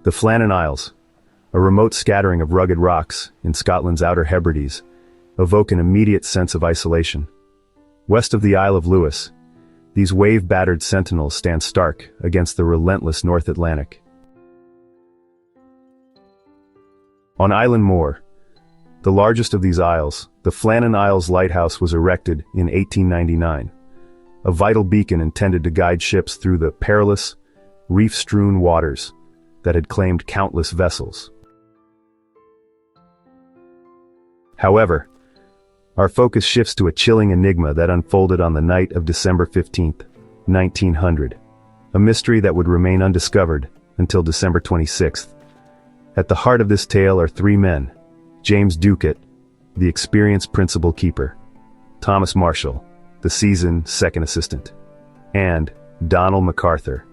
The Flannan Isles, a remote scattering of rugged rocks in Scotland's Outer Hebrides, evoke an immediate sense of isolation. West of the Isle of Lewis, these wave-battered sentinels stand stark against the relentless North Atlantic. On Eilean Mòr, the largest of these isles, the Flannan Isles Lighthouse was erected in 1899, a vital beacon intended to guide ships through the perilous, reef-strewn waters that had claimed countless vessels. However, our focus shifts to a chilling enigma that unfolded on the night of December 15, 1900, a mystery that would remain undiscovered until December 26. At the heart of this tale are three men: James Ducat, the experienced principal keeper; Thomas Marshall, the seasoned second assistant; and Donald McArthur,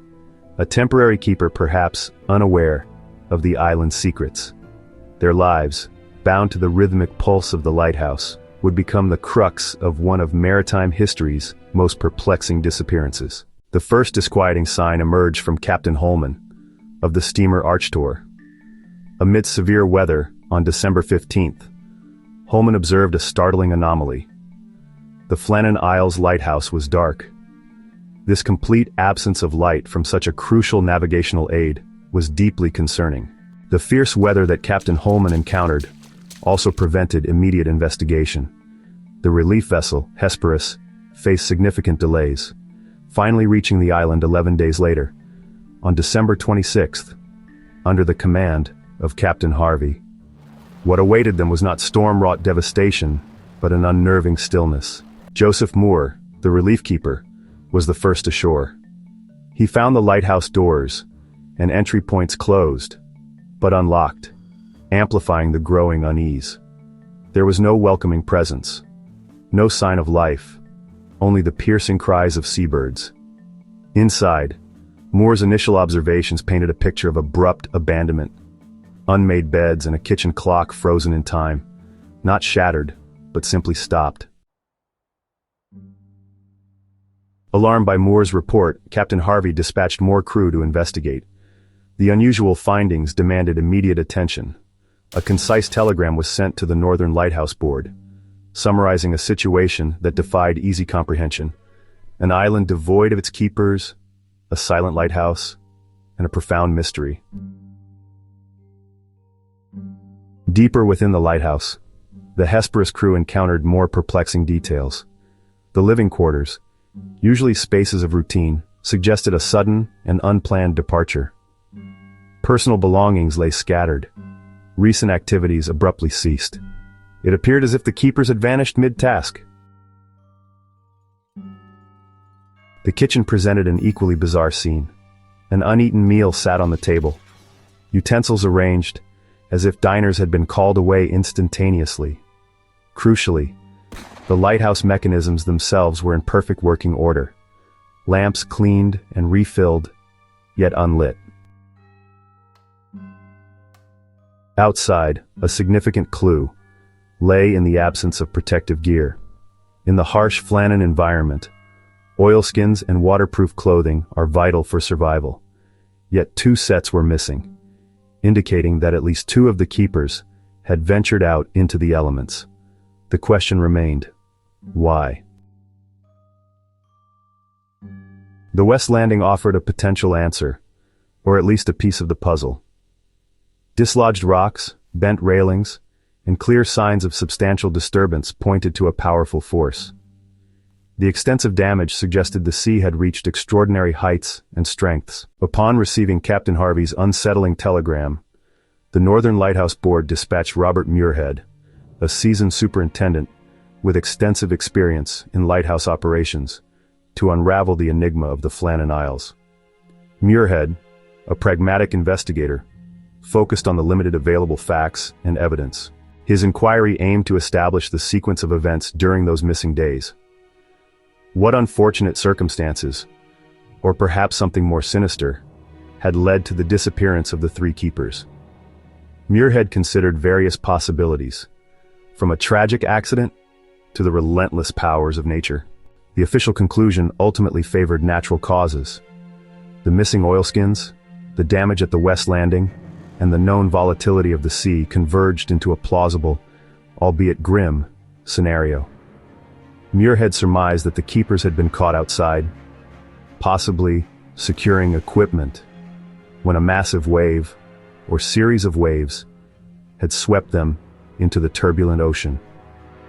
a temporary keeper perhaps unaware of the island's secrets. Their lives, bound to the rhythmic pulse of the lighthouse, would become the crux of one of maritime history's most perplexing disappearances. The first disquieting sign emerged from Captain Holman of the steamer Archtor. Amidst severe weather on December 15th, Holman observed a startling anomaly. The Flannan Isles Lighthouse was dark. This complete absence of light from such a crucial navigational aid was deeply concerning. The fierce weather that Captain Holman encountered also prevented immediate investigation. The relief vessel, Hesperus, faced significant delays, finally reaching the island 11 days later, on December 26th, under the command of Captain Harvey. What awaited them was not storm-wrought devastation, but an unnerving stillness. Joseph Moore, the relief keeper, was the first ashore. He found the lighthouse doors and entry points closed, but unlocked, amplifying the growing unease. There was no welcoming presence, no sign of life, only the piercing cries of seabirds. Inside, Moore's initial observations painted a picture of abrupt abandonment: unmade beds and a kitchen clock frozen in time, not shattered, but simply stopped. Alarmed by Moore's report, Captain Harvey dispatched more crew to investigate. The unusual findings demanded immediate attention. A concise telegram was sent to the Northern Lighthouse Board, summarizing a situation that defied easy comprehension: an island devoid of its keepers, a silent lighthouse, and a profound mystery. Deeper within the lighthouse, the Hesperus crew encountered more perplexing details. The living quarters, usually spaces of routine, suggested a sudden and unplanned departure. Personal belongings lay scattered. Recent activities abruptly ceased. It appeared as if the keepers had vanished mid-task. The kitchen presented an equally bizarre scene. An uneaten meal sat on the table, utensils arranged as if diners had been called away instantaneously. Crucially, the lighthouse mechanisms themselves were in perfect working order. Lamps cleaned and refilled, yet unlit. Outside, a significant clue lay in the absence of protective gear. In the harsh Flannan environment, oilskins and waterproof clothing are vital for survival. Yet two sets were missing, indicating that at least two of the keepers had ventured out into the elements. The question remained: why? The West Landing offered a potential answer, or at least a piece of the puzzle. Dislodged rocks, bent railings, and clear signs of substantial disturbance pointed to a powerful force. The extensive damage suggested the sea had reached extraordinary heights and strengths. Upon receiving Captain Harvey's unsettling telegram, the Northern Lighthouse Board dispatched Robert Muirhead, a seasoned superintendent with extensive experience in lighthouse operations, to unravel the enigma of the Flannan Isles. Muirhead, a pragmatic investigator, focused on the limited available facts and evidence. His inquiry aimed to establish the sequence of events during those missing days. What unfortunate circumstances, or perhaps something more sinister, had led to the disappearance of the three keepers? Muirhead considered various possibilities, from a tragic accident to the relentless powers of nature. The official conclusion ultimately favored natural causes. The missing oilskins, the damage at the West Landing, and the known volatility of the sea converged into a plausible, albeit grim, scenario. Muir had surmised that the keepers had been caught outside, possibly securing equipment, when a massive wave, or series of waves, had swept them into the turbulent ocean.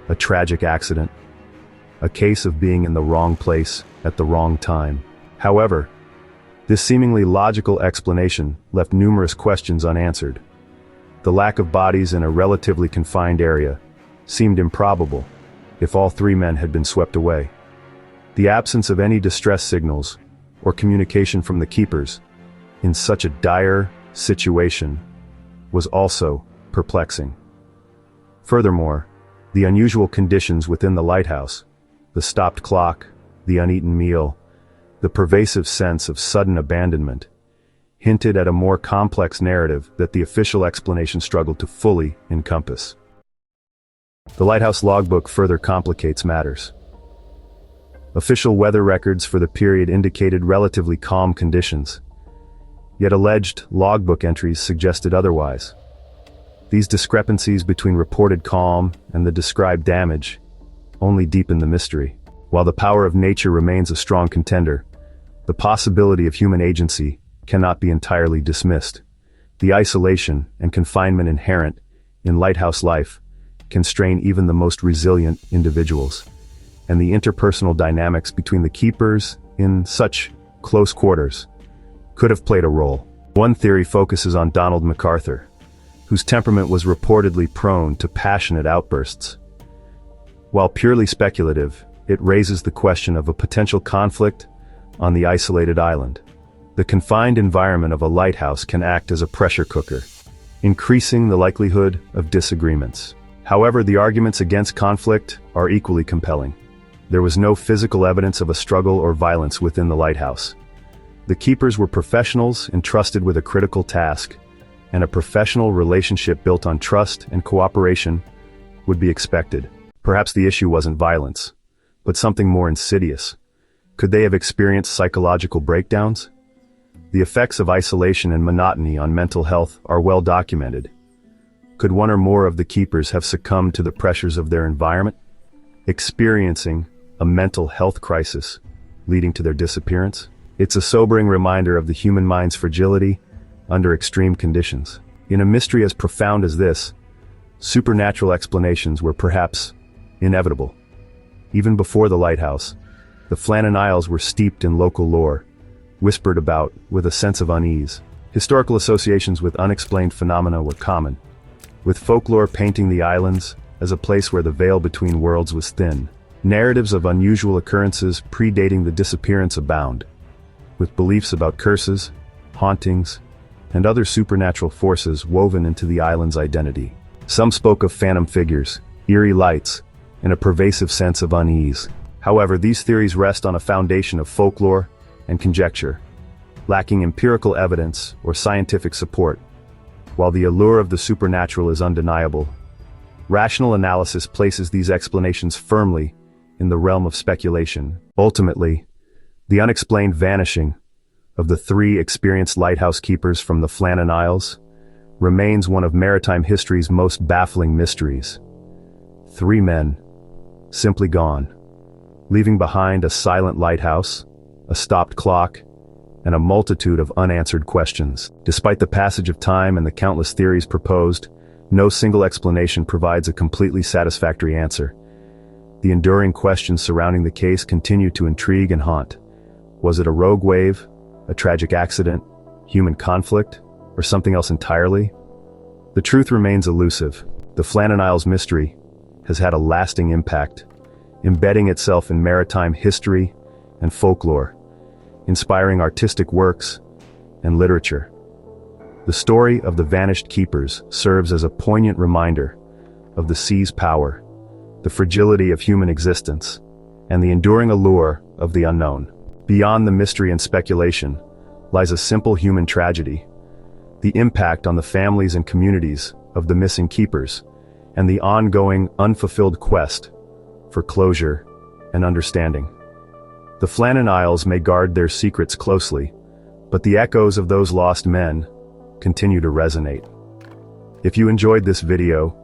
A tragic accident. A case of being in the wrong place at the wrong time. However, this seemingly logical explanation left numerous questions unanswered. The lack of bodies in a relatively confined area seemed improbable if all three men had been swept away. The absence of any distress signals or communication from the keepers in such a dire situation was also perplexing. Furthermore, the unusual conditions within the lighthouse, the stopped clock, the uneaten meal, the pervasive sense of sudden abandonment, hinted at a more complex narrative that the official explanation struggled to fully encompass. The lighthouse logbook further complicates matters. Official weather records for the period indicated relatively calm conditions, yet alleged logbook entries suggested otherwise. These discrepancies between reported calm and the described damage only deepen the mystery. While the power of nature remains a strong contender, the possibility of human agency cannot be entirely dismissed. The isolation and confinement inherent in lighthouse life can strain even the most resilient individuals, and the interpersonal dynamics between the keepers in such close quarters could have played a role. One theory focuses on Donald McArthur, whose temperament was reportedly prone to passionate outbursts. While purely speculative, it raises the question of a potential conflict on the isolated island. The confined environment of a lighthouse can act as a pressure cooker, increasing the likelihood of disagreements. However, the arguments against conflict are equally compelling. There was no physical evidence of a struggle or violence within the lighthouse. The keepers were professionals entrusted with a critical task, and a professional relationship built on trust and cooperation would be expected. Perhaps the issue wasn't violence, but something more insidious. Could they have experienced psychological breakdowns? The effects of isolation and monotony on mental health are well documented. Could one or more of the keepers have succumbed to the pressures of their environment, experiencing a mental health crisis leading to their disappearance? It's a sobering reminder of the human mind's fragility under extreme conditions. In a mystery as profound as this, supernatural explanations were perhaps inevitable. Even before the lighthouse, the Flannan Isles were steeped in local lore, whispered about with a sense of unease. Historical associations with unexplained phenomena were common, with folklore painting the islands as a place where the veil between worlds was thin. Narratives of unusual occurrences predating the disappearance abound, with beliefs about curses, hauntings, and other supernatural forces woven into the island's identity. Some spoke of phantom figures, eerie lights, and a pervasive sense of unease. However, these theories rest on a foundation of folklore and conjecture, lacking empirical evidence or scientific support. While the allure of the supernatural is undeniable, rational analysis places these explanations firmly in the realm of speculation. Ultimately, the unexplained vanishing of the three experienced lighthouse keepers from the Flannan Isles remains one of maritime history's most baffling mysteries. 3 men, simply gone, leaving behind a silent lighthouse, a stopped clock, and a multitude of unanswered questions. Despite the passage of time and the countless theories proposed, no single explanation provides a completely satisfactory answer. The enduring questions surrounding the case continue to intrigue and haunt. Was it a rogue wave, a tragic accident, human conflict, or something else entirely? The truth remains elusive. The Flannan Isles mystery has had a lasting impact, embedding itself in maritime history and folklore, inspiring artistic works and literature. The story of the vanished keepers serves as a poignant reminder of the sea's power, the fragility of human existence, and the enduring allure of the unknown. Beyond the mystery and speculation lies a simple human tragedy: the impact on the families and communities of the missing keepers, and the ongoing, unfulfilled quest for closure and understanding. The Flannan Isles may guard their secrets closely, but the echoes of those lost men continue to resonate. If you enjoyed this video,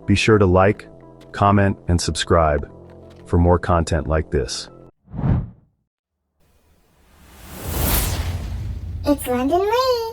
be sure to like, comment, and subscribe for more content like this. It's London Lee.